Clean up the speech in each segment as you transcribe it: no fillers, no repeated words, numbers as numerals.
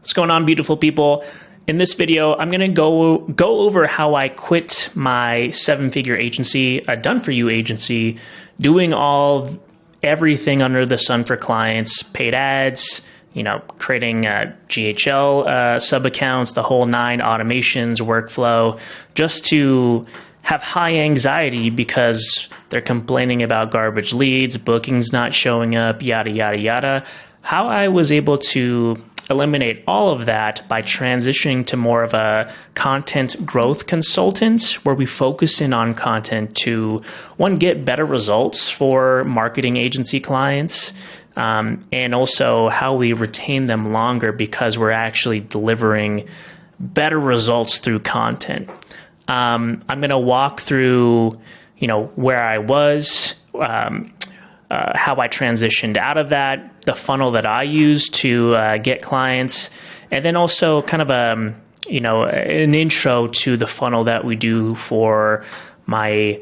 What's going on, beautiful people? In this video, I'm going to go over how I quit my 7-figure agency, a done-for-you agency, doing everything under the sun for clients, paid ads, creating GHL sub accounts, the whole 9 automations, workflow, just to have high anxiety because they're complaining about garbage leads, bookings not showing up, yada, yada, yada. How I was able to eliminate all of that by transitioning to more of a content growth consultant, where we focus in on content to, one, get better results for marketing agency clients, and also how we retain them longer because we're actually delivering better results through content. I'm going to walk through, where I was, how I transitioned out of that, the funnel that I use to get clients, and then also kind of an intro to the funnel that we do for my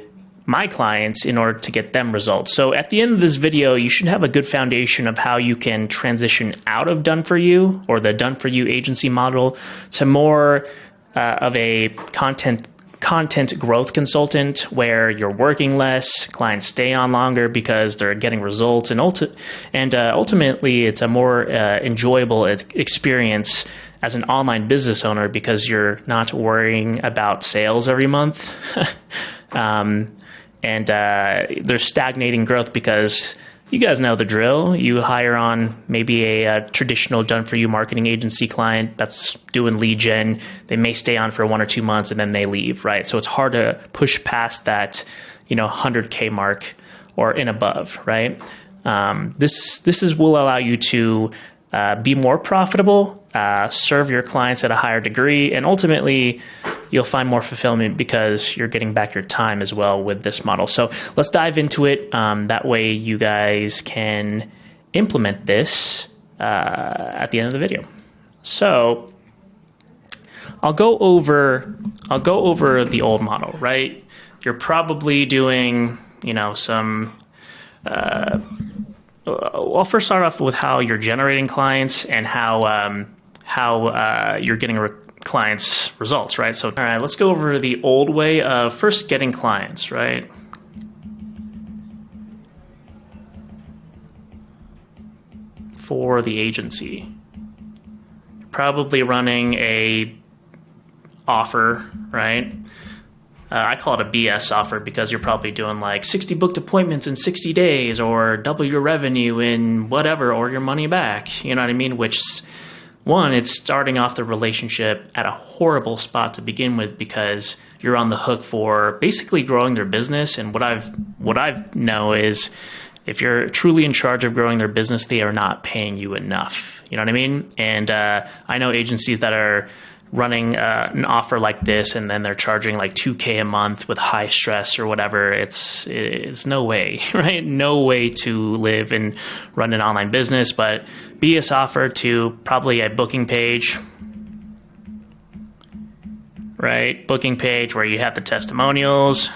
clients in order to get them results. So at the end of this video, you should have a good foundation of how you can transition out of done for you or the done for you agency model to more of a content growth consultant, where you're working less, clients stay on longer because they're getting results, and ultimately it's a more enjoyable experience as an online business owner because you're not worrying about sales every month. There's stagnating growth because you guys know the drill. You hire on maybe a traditional done-for-you marketing agency client that's doing lead gen. They may stay on for 1 or 2 months and then they leave, right? So it's hard to push past that, 100K mark or in above, right? This will allow you to be more profitable, serve your clients at a higher degree, and ultimately you'll find more fulfillment because you're getting back your time as well with this model. So let's dive into it. That way you guys can implement this at the end of the video. So I'll go over the old model, right? You're probably doing, some. I'll first start off with how you're generating clients and how you're getting clients results, right? So, all right, let's go over the old way of first getting clients, right? For the agency, you're probably running a offer, right? I call it a BS offer because you're probably doing like 60 booked appointments in 60 days or double your revenue in whatever, or your money back. You know what I mean? Which, one, it's starting off the relationship at a horrible spot to begin with because you're on the hook for basically growing their business. And what I've know is if you're truly in charge of growing their business, they are not paying you enough. You know what I mean? And I know agencies that are running an offer like this and then they're charging like $2K a month with high stress or whatever. It's no way, right? No way to live and run an online business. But BS offer to probably a booking page, right? Booking page where you have the testimonials,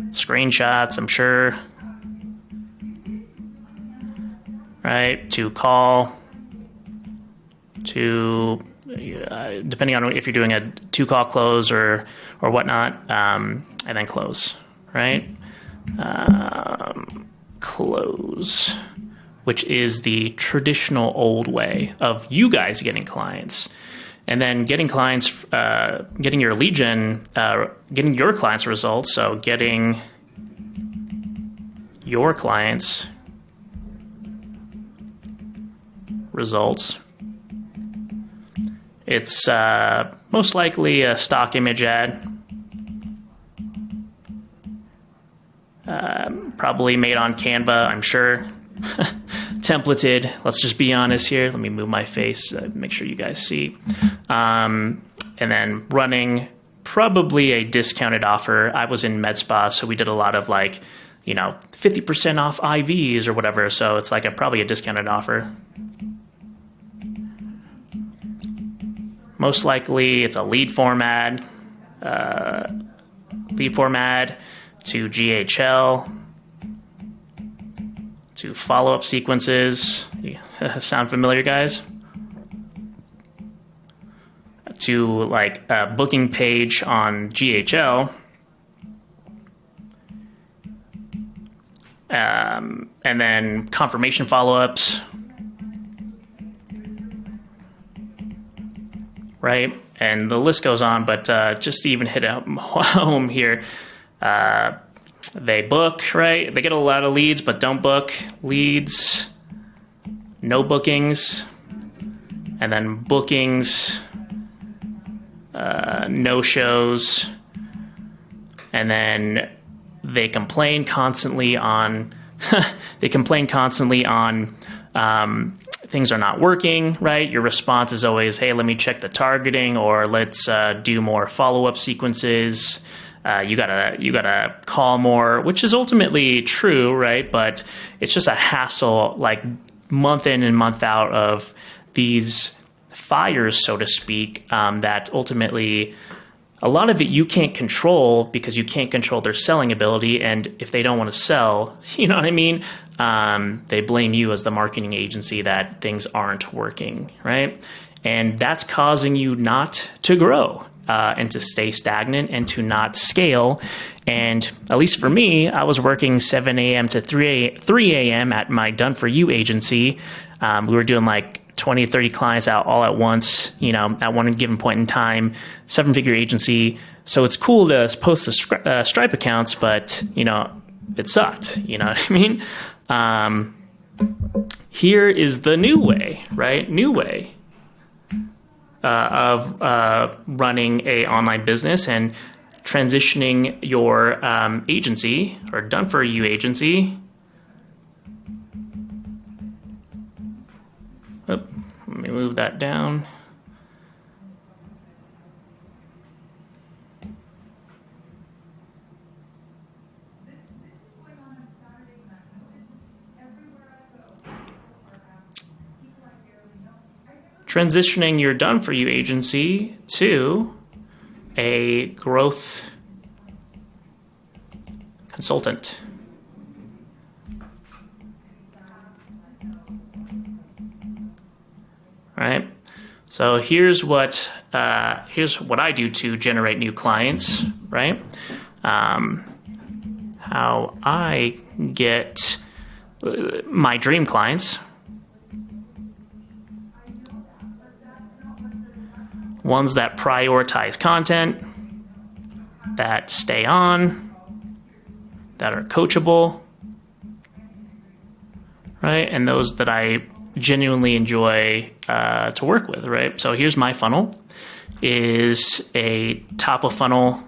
screenshots, I'm sure, right? To call, to depending on if you're doing a 2-call close or whatnot, and then close, right? Close, which is the traditional old way of you guys getting clients. And then getting clients, getting your lead gen, getting your clients results. So getting your clients results. It's most likely a stock image ad, probably made on Canva, I'm sure. Templated, let's just be honest here. Let me move my face, make sure you guys see. And then running probably a discounted offer. I was in med spa, so we did a lot of 50% off IVs or whatever. So it's like probably a discounted offer. Most likely it's a lead form ad to GHL, to follow-up sequences. Sound familiar, guys? to like a booking page on GHL, and then confirmation follow-ups, right? And the list goes on, but just to even hit home here, they book, right? They get a lot of leads, but don't book. Leads, no bookings, and then bookings, no shows, and then they complain constantly on things are not working, right? Your response is always, hey, let me check the targeting, or let's do more follow-up sequences. You gotta call more, which is ultimately true, right? But it's just a hassle, like month in and month out of these fires, so to speak, that ultimately a lot of it you can't control because you can't control their selling ability. And if they don't want to sell, you know what I mean? They blame you as the marketing agency that things aren't working, right? And that's causing you not to grow and to stay stagnant and to not scale. And at least for me, I was working 7 a.m. to 3 a.m. at my Done For You agency. We were doing like 20 to 30 clients out all at once, you know, at one given point in time, 7-figure agency. So it's cool to post the Stripe accounts, but, you know, it sucked, you know what I mean? Here is the new way, right? New way of running a online business and transitioning your agency or Done For You agency. Let me move that down. Transitioning your Done For You agency to a growth consultant. Right. So here's what I do to generate new clients. Right. How I get my dream clients. Ones that prioritize content, that stay on, that are coachable, right? And those that I genuinely enjoy to work with, right? So here's my funnel, is a top of funnel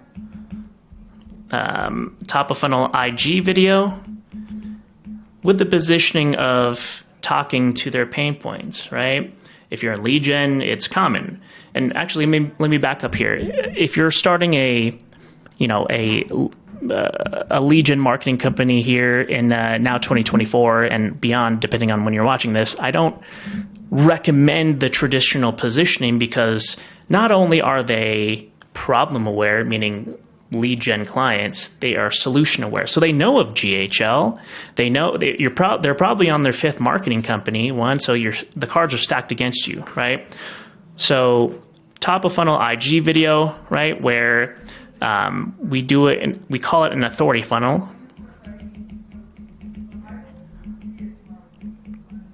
IG video with the positioning of talking to their pain points, right? If you're in lead gen, it's common. And actually, let me back up here. If you're starting a lead gen marketing company here in now 2024 and beyond, depending on when you're watching this, I don't recommend the traditional positioning, because not only are they problem aware, meaning lead gen clients, they are solution aware. So they know of GHL. They know they're probably on their 5th marketing company one. So the cards are stacked against you, right? So top of funnel IG video, right, where we do it, and we call it an authority funnel,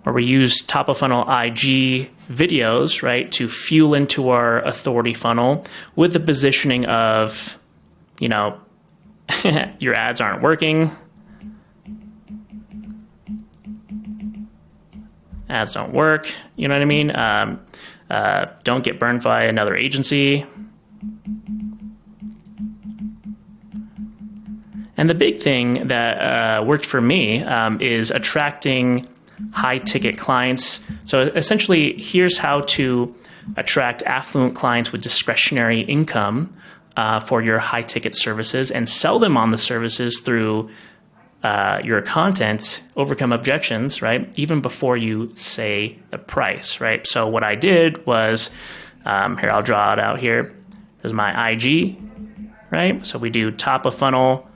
where we use top of funnel IG videos, right, to fuel into our authority funnel with the positioning of, you know, your ads aren't working. Ads don't work. You know what I mean? Don't get burned by another agency. And the big thing that worked for me is attracting high ticket clients. So essentially, here's how to attract affluent clients with discretionary income for your high ticket services and sell them on the services through your content, overcome objections, right? Even before you say the price, right? So what I did was, here, I'll draw it out here. There's my IG, right? So we do top of funnel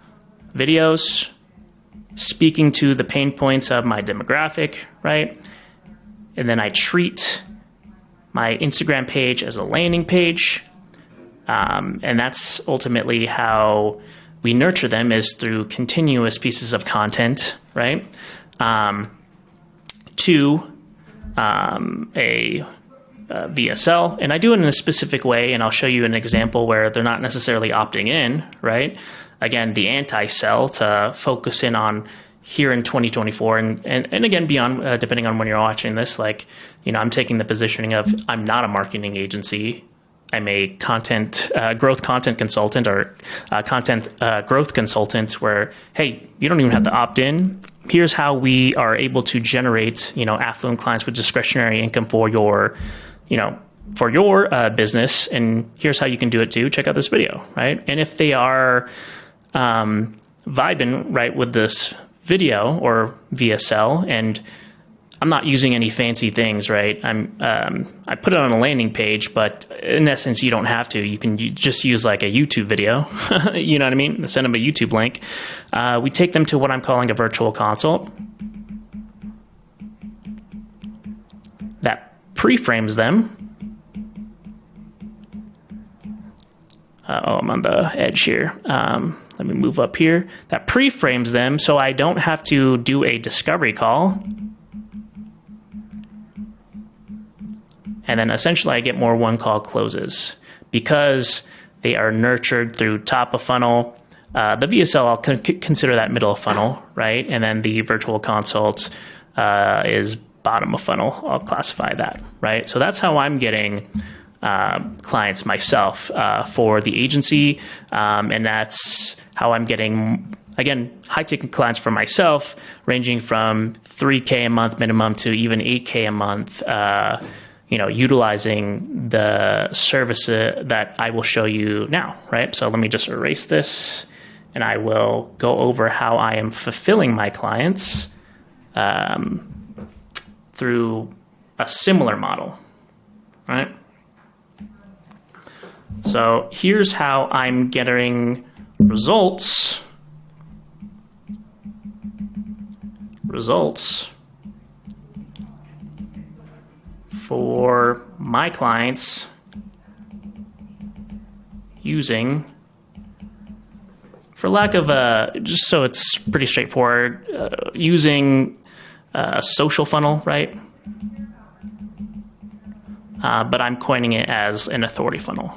videos, speaking to the pain points of my demographic, right? And then I treat my Instagram page as a landing page. And that's ultimately how we nurture them, is through continuous pieces of content, right? To a VSL, and I do it in a specific way, and I'll show you an example where they're not necessarily opting in, right? Again, the anti-sell to focus in on here in 2024, and again, beyond, depending on when you're watching this, like, I'm taking the positioning of, I'm not a marketing agency. I'm a growth content consultant, or content growth consultant, where, hey, you don't even have to opt in. Here's how we are able to generate, affluent clients with discretionary income for your business. And here's how you can do it too. Check out this video, right? And if they are vibing right with this video or VSL, and I'm not using any fancy things, right? I put it on a landing page, but in essence, you don't have to. You can just use like a YouTube video, you know what I mean? Send them a YouTube link. We take them to what I'm calling a virtual consult that pre-frames them. I'm on the edge here. Let me move up here. That pre-frames them so I don't have to do a discovery call. And then essentially I get more one-call closes because they are nurtured through top of funnel. The VSL, I'll consider that middle of funnel, right? And then the virtual consult is bottom of funnel. I'll classify that, right? So that's how I'm getting clients myself for the agency. And that's how I'm getting, again, high-ticket clients for myself, ranging from $3K a month minimum to even $8K a month, utilizing the service that I will show you now, right? So let me just erase this, and I will go over how I am fulfilling my clients through a similar model, right? So here's how I'm getting results for my clients using, for lack of just so it's pretty straightforward, using a social funnel, right? But I'm coining it as an authority funnel.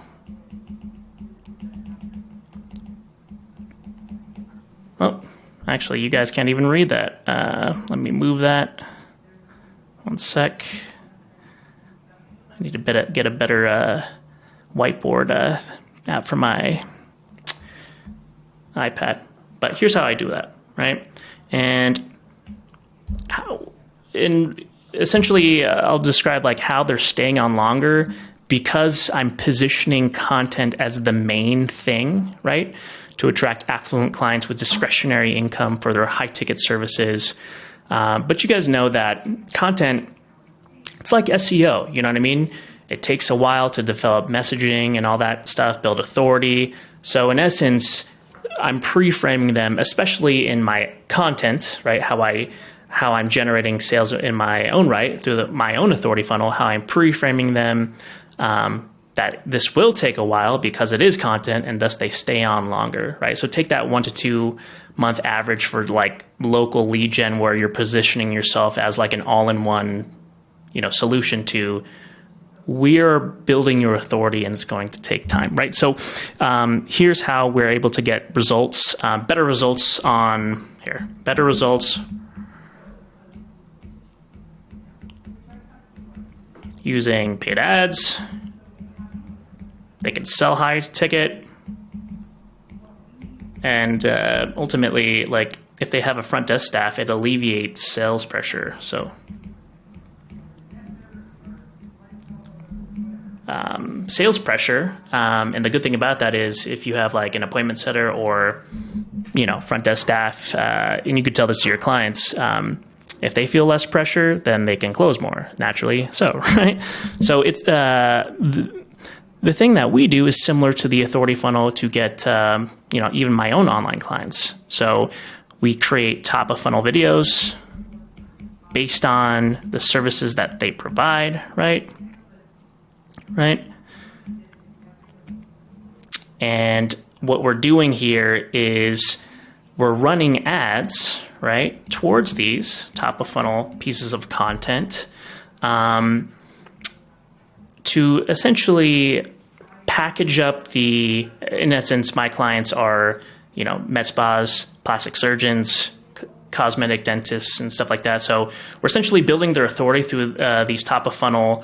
Oh, actually, you guys can't even read that. Let me move that. One sec. I need to get a better whiteboard app for my iPad. But here's how I do that, right? And essentially, I'll describe like how they're staying on longer because I'm positioning content as the main thing, right? To attract affluent clients with discretionary income for their high-ticket services. But you guys know that content, it's like SEO, you know what I mean? It takes a while to develop messaging and all that stuff, build authority. So in essence, I'm pre-framing them, especially in my content, right? How I'm generating sales in my own right through my own authority funnel, how I'm pre-framing them, that this will take a while because it is content and thus they stay on longer, right? So take that 1 to 2 month average for like local lead gen where you're positioning yourself as like an all-in-one, solution to, we're building your authority and it's going to take time, right? So here's how we're able to get results, better results using paid ads. They can sell high ticket, and ultimately, like if they have a front desk staff, it alleviates sales pressure. So sales pressure, and the good thing about that is if you have like an appointment setter or front desk staff, and you could tell this to your clients, if they feel less pressure, then they can close more naturally. So right, so it's the thing that we do is similar to the authority funnel to get, even my own online clients. So we create top of funnel videos based on the services that they provide, right? right? And what we're doing here is we're running ads, right, towards these top of funnel pieces of content to essentially package up in essence, my clients are, med spas, plastic surgeons, cosmetic dentists, and stuff like that. So we're essentially building their authority through these top of funnel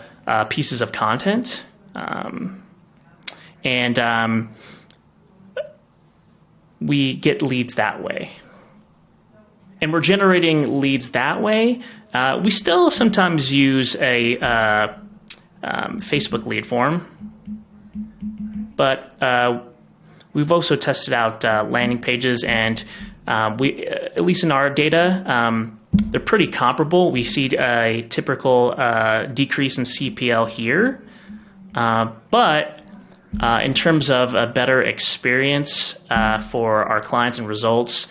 pieces of content. We get leads that way. And we're generating leads that way. We still sometimes use a Facebook lead form, but we've also tested out landing pages, and we, at least in our data, they're pretty comparable. We see a typical decrease in CPL here, but in terms of a better experience for our clients and results,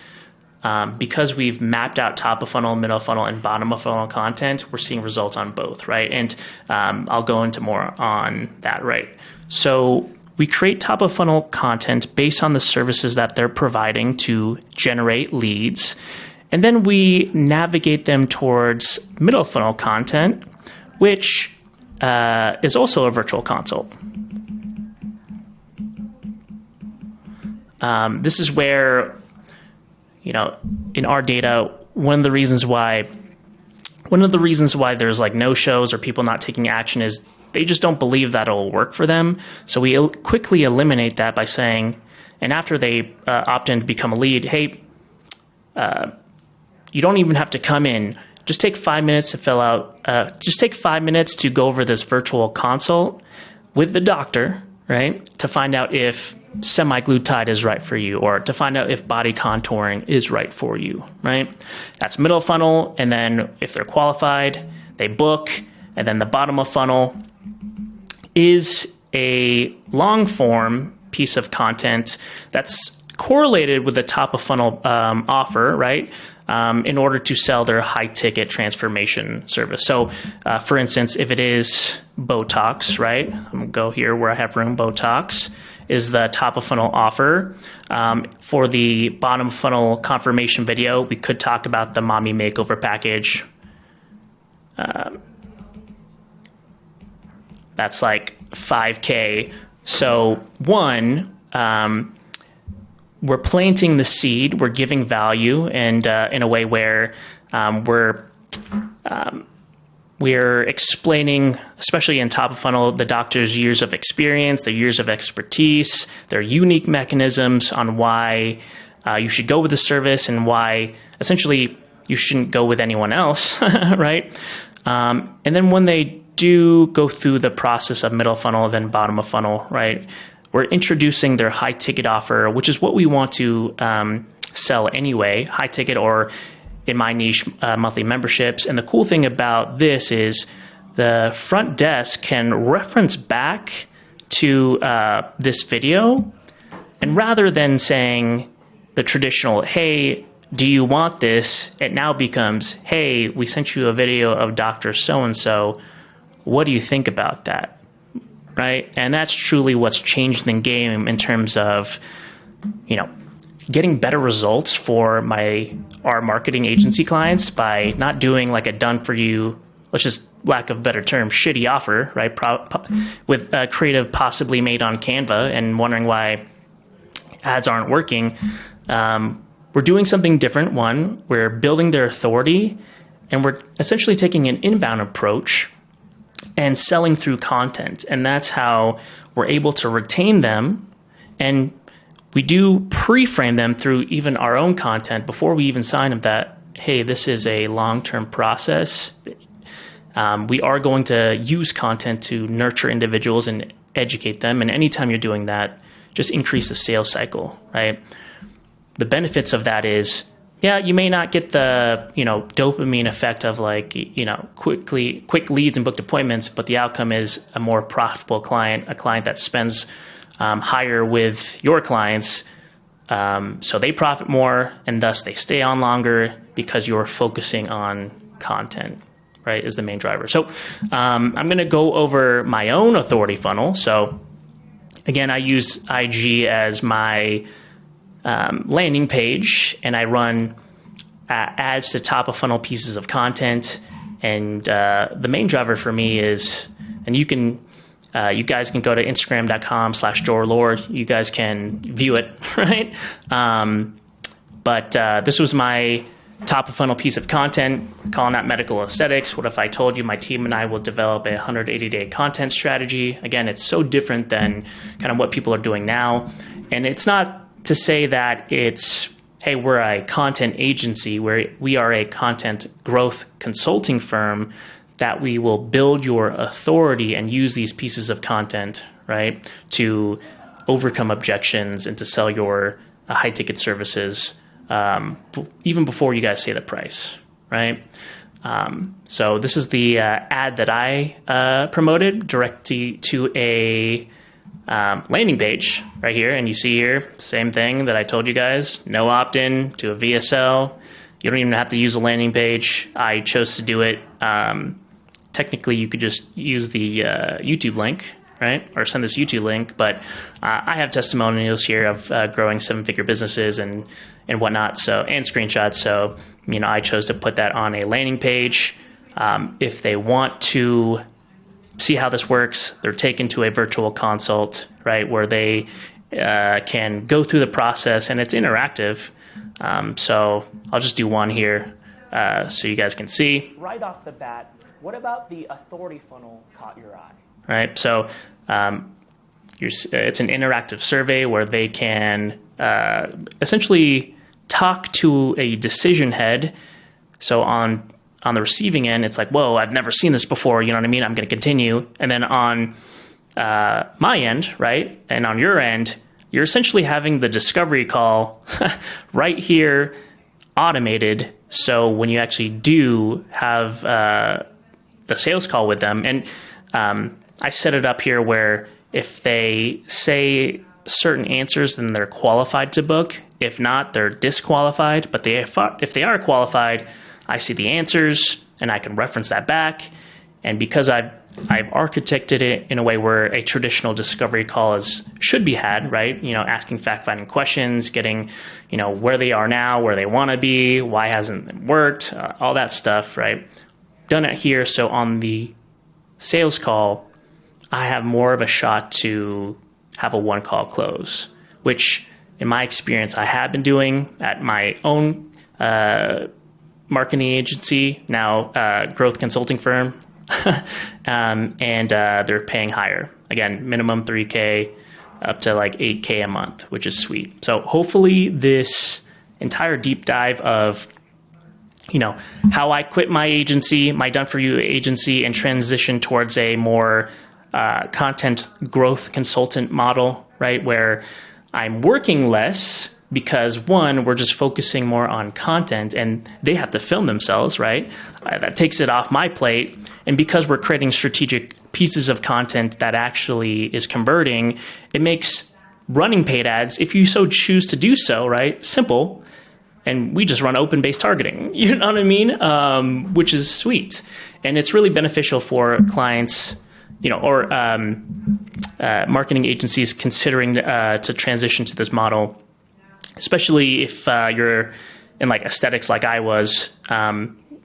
because we've mapped out top of funnel, middle of funnel, and bottom of funnel content, we're seeing results on both, right? And I'll go into more on that, right? So we create top of funnel content based on the services that they're providing to generate leads. And then we navigate them towards middle of funnel content, which is also a virtual consult. This is where, in our data, one of the reasons why there's like no shows or people not taking action is they just don't believe that it'll work for them. So we quickly eliminate that by saying, and after they opt in to become a lead, hey, you don't even have to come in. Just take 5 minutes to fill out, just take 5 minutes to go over this virtual consult with the doctor, right? To find out if semaglutide is right for you, or to find out if body contouring is right for you, right? That's middle funnel. And then if they're qualified, they book. And then the bottom of funnel is a long form piece of content that's correlated with the top of funnel offer, right? In order to sell their high ticket transformation service. So for instance, if it is Botox, right? I'm gonna go here where I have room. Botox is the top of funnel offer. For the bottom funnel confirmation video, we could talk about the mommy makeover package. That's like $5K. So one, we're planting the seed, we're giving value, and in a way where we're explaining, especially in top of funnel, the doctor's years of experience, their years of expertise, their unique mechanisms on why you should go with the service and why essentially you shouldn't go with anyone else, right? And then when they do go through the process of middle funnel, then bottom of funnel, right? We're introducing their high ticket offer, which is what we want to sell anyway, high ticket, or in my niche, monthly memberships. And the cool thing about this is the front desk can reference back to this video. And rather than saying the traditional, hey, do you want this? It now becomes, hey, we sent you a video of Dr. So-and-so. What do you think about that? Right? And that's truly what's changed the game in terms of, getting better results for our marketing agency clients by not doing like a done for you, let's just lack of a better term, shitty offer, right? With creative possibly made on Canva and wondering why ads aren't working. We're doing something different. One, we're building their authority, and we're essentially taking an inbound approach and selling through content. And that's how we're able to retain them. And we do pre-frame them through even our own content before we even sign them that, hey, this is a long-term process. We are going to use content to nurture individuals and educate them. And anytime you're doing that, just increase the sales cycle, right? The benefits of that is, yeah, you may not get the, dopamine effect of like, quick leads and booked appointments, but the outcome is a more profitable client, a client that spends higher with your clients. So they profit more, and thus they stay on longer because you're focusing on content, right, is the main driver. So I'm going to go over my own authority funnel. So again, I use IG as my landing page, and I run ads to top of funnel pieces of content. And the main driver for me is, and you guys can go to instagram.com/JoerLore. You guys can view it, right? But this was my top of funnel piece of content, calling out medical aesthetics. What if I told you my team and I will develop a 180-day content strategy? Again, it's so different than kind of what people are doing now. And it's not to say that it's, hey, we're a content agency, where we are a content growth consulting firm, that we will build your authority and use these pieces of content, right, to overcome objections and to sell your high ticket services, even before you guys say the price, right? So this is the ad that I promoted directly to a landing page right here. And you see here, same thing that I told you guys, no opt-in to a VSL. You don't even have to use a landing page. I chose to do it. Technically, you could just use the YouTube link, right? Or send this YouTube link. But I have testimonials here of growing 7-figure businesses and whatnot. So, and screenshots. So, I chose to put that on a landing page. If they want to see how this works, they're taken to a virtual consult, right, where they can go through the process, and it's interactive. So I'll just do one here so you guys can see. Right off the bat, what about the authority funnel caught your eye? Right, so it's an interactive survey where they can essentially talk to a decision head. So on the receiving end, it's like, whoa, I've never seen this before. You know what I mean? I'm going to continue. And then on my end, right, and on your end, you're essentially having the discovery call right here automated. So when you actually do have the sales call with them, and I set it up here where if they say certain answers, then they're qualified to book. If not, they're disqualified. But if they are qualified, I see the answers and I can reference that back. And because I've architected it in a way where a traditional discovery call should be had, right? Asking fact-finding questions, getting, where they are now, where they want to be, why hasn't it worked, all that stuff, right? Done it here. So on the sales call, I have more of a shot to have a one-call close, which in my experience, I have been doing at my own marketing agency, now growth consulting firm, and they're paying higher. Again, minimum 3K up to like 8K a month, which is sweet. So hopefully this entire deep dive of how I quit my agency, my done-for-you agency, and transition towards a more content growth consultant model, right, where I'm working less because, one, we're just focusing more on content and they have to film themselves, right? That takes it off my plate. And because we're creating strategic pieces of content that actually is converting, it makes running paid ads, if you so choose to do so, right, simple. And we just run open-based targeting, you know what I mean? Which is sweet. And it's really beneficial for clients, or marketing agencies considering to transition to this model, especially if you're in like aesthetics like I was,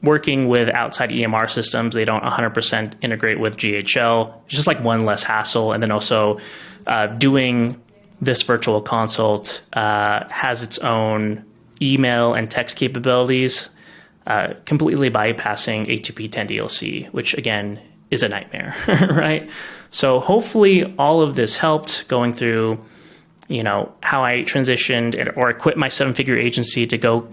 working with outside EMR systems. They don't 100% integrate with GHL. It's just like one less hassle. And then also doing this virtual consult has its own email and text capabilities, completely bypassing A2P 10 DLC, which again is a nightmare, right? So hopefully all of this helped going through, how I transitioned or I quit my 7-figure agency to go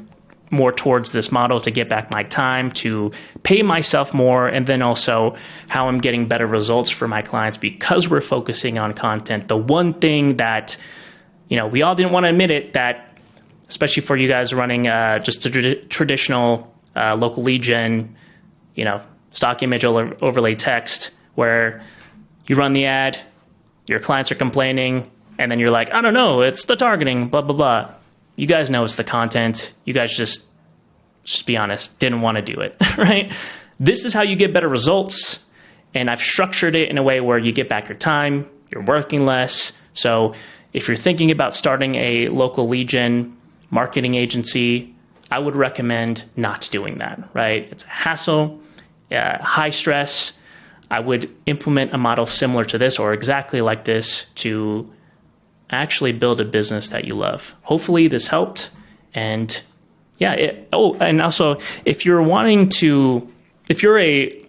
more towards this model to get back my time, to pay myself more, and then also how I'm getting better results for my clients because we're focusing on content. The one thing that, we all didn't want to admit it, that especially for you guys running just a traditional local lead gen, stock image overlay text, where you run the ad, your clients are complaining, and then you're like, I don't know, it's the targeting, blah, blah, blah. You guys know it's the content. You guys just be honest, didn't want to do it, right? this is how you get better results. And I've structured it in a way where you get back your time, you're working less. So if you're thinking about starting a local lead gen marketing agency, I would recommend not doing that, right? It's a hassle, high stress. I would implement a model similar to this or exactly like this to actually build a business that you love. Hopefully this helped. And yeah, and also if you're a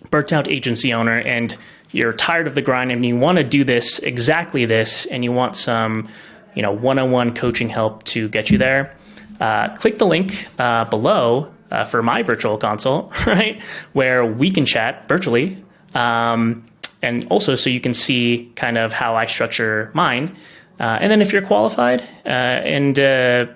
burnt out agency owner and you're tired of the grind and you want to do this, exactly this, and you want some, one-on-one coaching help to get you there, click the link below for my virtual consult, right? Where we can chat virtually. And also so you can see kind of how I structure mine. And then if you're qualified if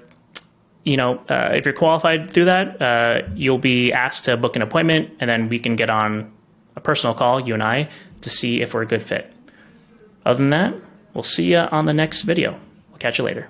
you're qualified through that, you'll be asked to book an appointment, and then we can get on a personal call, you and I, to see if we're a good fit. Other than that, we'll see you on the next video. We'll catch you later.